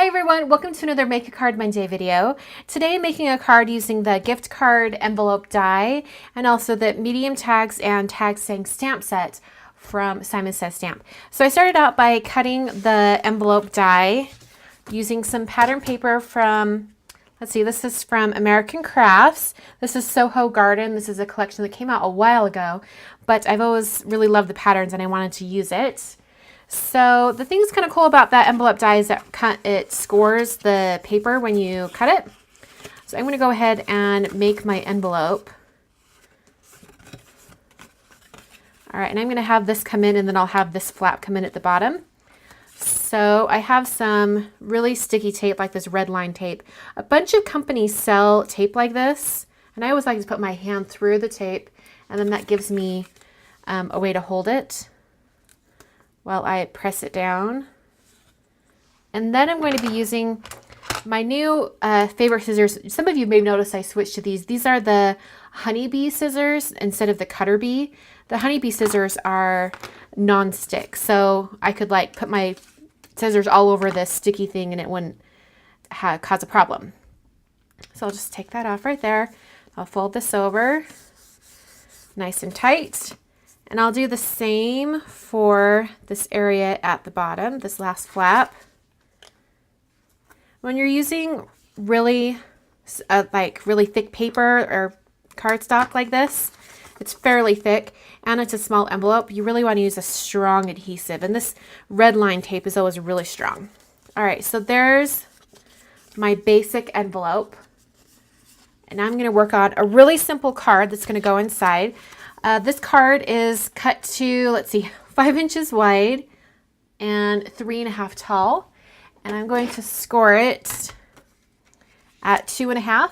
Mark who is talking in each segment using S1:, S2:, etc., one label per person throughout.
S1: everyone, welcome to another Make a Card Monday video. Today I'm making a card using the gift card envelope die and also the medium tags and tag saying stamp set from Simon Says Stamp. So I started out by cutting the envelope die using some pattern paper from, let's see, this is from American Crafts. This is Soho Garden. This is a collection that came out a while ago, but I've always really loved the patterns and I wanted to use it. So the thing that's kind of cool about that envelope die is that it scores the paper when you cut it. So I'm going to go ahead and make my envelope. All right, and I'm going to have this come in and then I'll have this flap come in at the bottom. So I have some really sticky tape like this red line tape. A bunch of companies sell tape like this, and I always like to put my hand through the tape and then that gives me a way to hold it while I press it down. And then I'm going to be using my new favorite scissors. Some of you may notice I switched to these. These are the honeybee scissors instead of the cutter bee. The honeybee scissors are non-stick, so I could like put my scissors all over this sticky thing and it wouldn't cause a problem. So I'll just take that off right there. I'll fold this over nice and tight. And I'll do the same for this area at the bottom, this last flap. When you're using really thick paper or cardstock like this, it's fairly thick and it's a small envelope, you really want to use a strong adhesive. And this red line tape is always really strong. All right, so there's my basic envelope. And I'm going to work on a really simple card that's going to go inside. This card is cut to, let's see, 5 inches wide and 3.5 tall. And I'm going to score it at 2.5.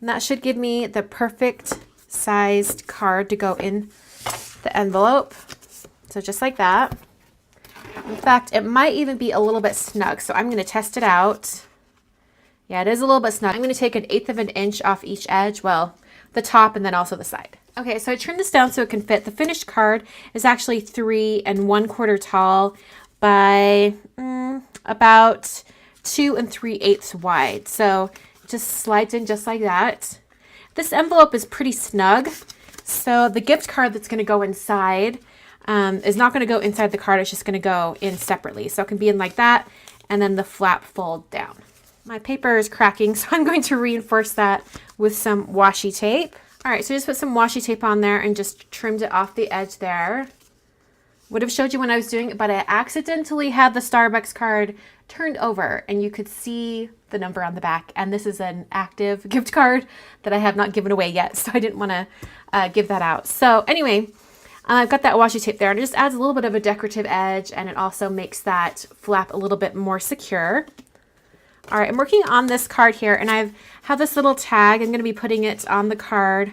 S1: And that should give me the perfect sized card to go in the envelope. So just like that. In fact, it might even be a little bit snug. So I'm going to test it out. Yeah, it is a little bit snug. I'm going to take 1/8 of an inch off each edge. Well, the top and then also the side. Okay, so I trimmed this down so it can fit. The finished card is actually 3 1/4 tall by about 2 3/8 wide. So it just slides in just like that. This envelope is pretty snug. So the gift card that's going to go inside is not going to go inside the card. It's just going to go in separately. So it can be in like that and then the flap fold down. My paper is cracking, so I'm going to reinforce that with some washi tape. All right, so just put some washi tape on there and just trimmed it off the edge there. Would have showed you when I was doing it, but I accidentally had the Starbucks card turned over and you could see the number on the back. And this is an active gift card that I have not given away yet, so I didn't want to give that out. So anyway, I've got that washi tape there and it just adds a little bit of a decorative edge and it also makes that flap a little bit more secure. All right, I'm working on this card here and I have this little tag. I'm going to be putting it on the card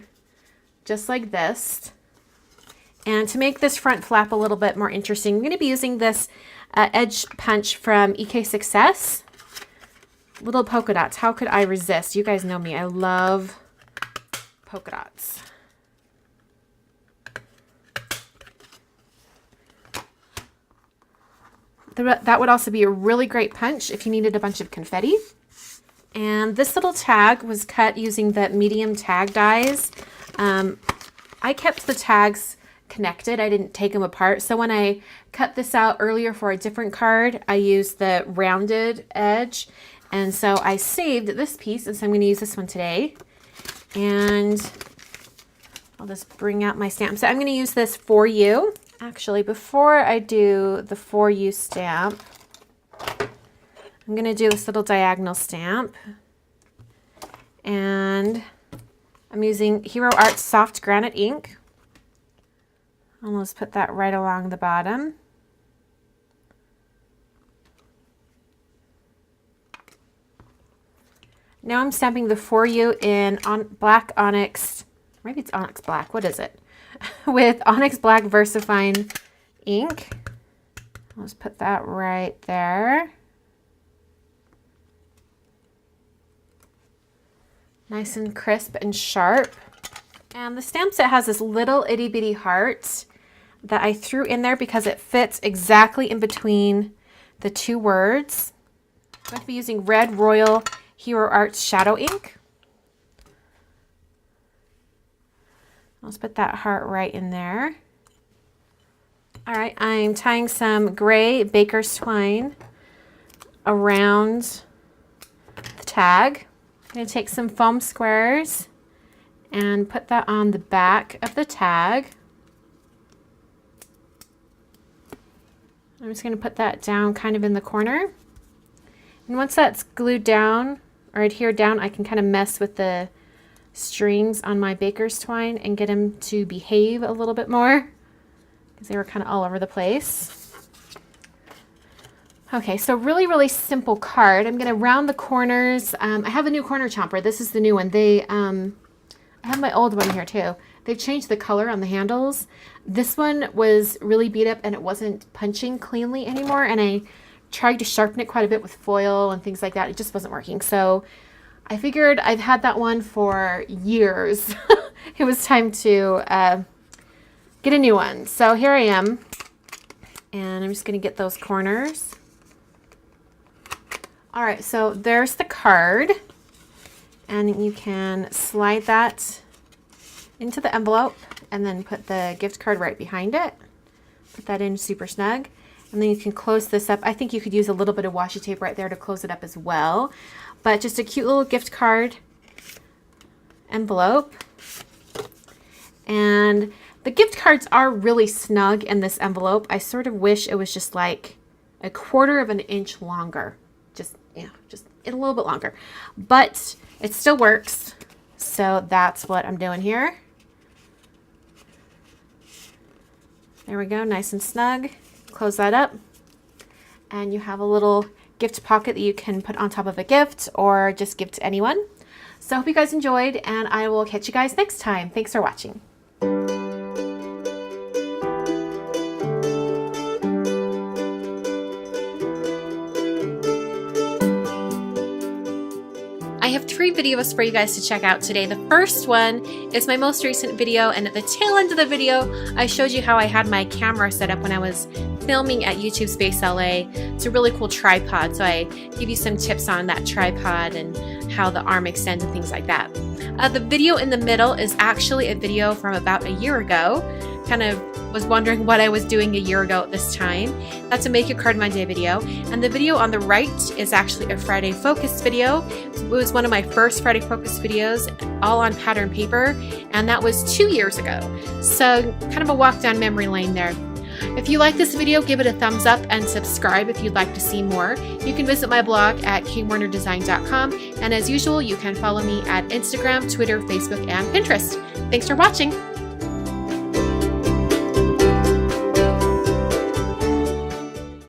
S1: just like this. And to make this front flap a little bit more interesting, I'm going to be using this edge punch from EK Success. Little polka dots. How could I resist? You guys know me. I love polka dots. That would also be a really great punch if you needed a bunch of confetti. And this little tag was cut using the medium tag dies. I kept the tags connected. I didn't take them apart. So when I cut this out earlier for a different card, I used the rounded edge. And so I saved this piece, and so I'm going to use this one today. And I'll just bring out my stamp. So I'm going to use this For You. Actually, before I do the For You stamp, I'm going to do this little diagonal stamp. And I'm using Hero Arts Soft Granite ink. I'll just put that right along the bottom. Now I'm stamping the For You in black onyx, maybe it's onyx black, what is it? With onyx black VersaFine ink. I'll just put that right there. Nice and crisp and sharp. And the stamp set has this little itty bitty heart that I threw in there because it fits exactly in between the two words. I'm going to be using Red Royal Hero Arts Shadow Ink. Let's put that heart right in there. All right, I'm tying some gray baker's twine around the tag. I'm going to take some foam squares and put that on the back of the tag. I'm just going to put that down kind of in the corner. And once that's glued down or adhered down, I can kind of mess with the strings on my baker's twine and get them to behave a little bit more because they were kind of all over the place. Okay, so really, really simple card. I'm going to round the corners. I have a new corner chomper. This is the new one. I have my old one here too. They've changed the color on the handles. This one was really beat up and it wasn't punching cleanly anymore. And I tried to sharpen it quite a bit with foil and things like that. It just wasn't working. So I figured I've had that one for years. It was time to get a new one. So here I am. And I'm just going to get those corners. All right, so there's the card. And you can slide that into the envelope and then put the gift card right behind it. Put that in super snug. And then you can close this up. I think you could use a little bit of washi tape right there to close it up as well. But just a cute little gift card envelope. And the gift cards are really snug in this envelope. I sort of wish it was just like a 1/4 of an inch longer. Just a little bit longer. But it still works. So that's what I'm doing here. There we go, nice and snug. Close that up. And you have a little gift pocket that you can put on top of a gift or just give to anyone. So I hope you guys enjoyed and I will catch you guys next time. Thanks for watching. I have 3 videos for you guys to check out today. The first one is my most recent video, and at the tail end of the video, I showed you how I had my camera set up when I was filming at YouTube Space LA. It's a really cool tripod, so I give you some tips on that tripod and how the arm extends and things like that. The video in the middle is actually a video from about a year ago. Kind of was wondering what I was doing a year ago at this time. That's a Make Your Card Monday video. And the video on the right is actually a Friday Focus video. It was one of my first Friday Focus videos, all on pattern paper, and that was 2 years ago. So kind of a walk down memory lane there. If you like this video, give it a thumbs up and subscribe if you'd like to see more. You can visit my blog at kwarnerdesign.com, and as usual, you can follow me at Instagram, Twitter, Facebook, and Pinterest. Thanks for watching.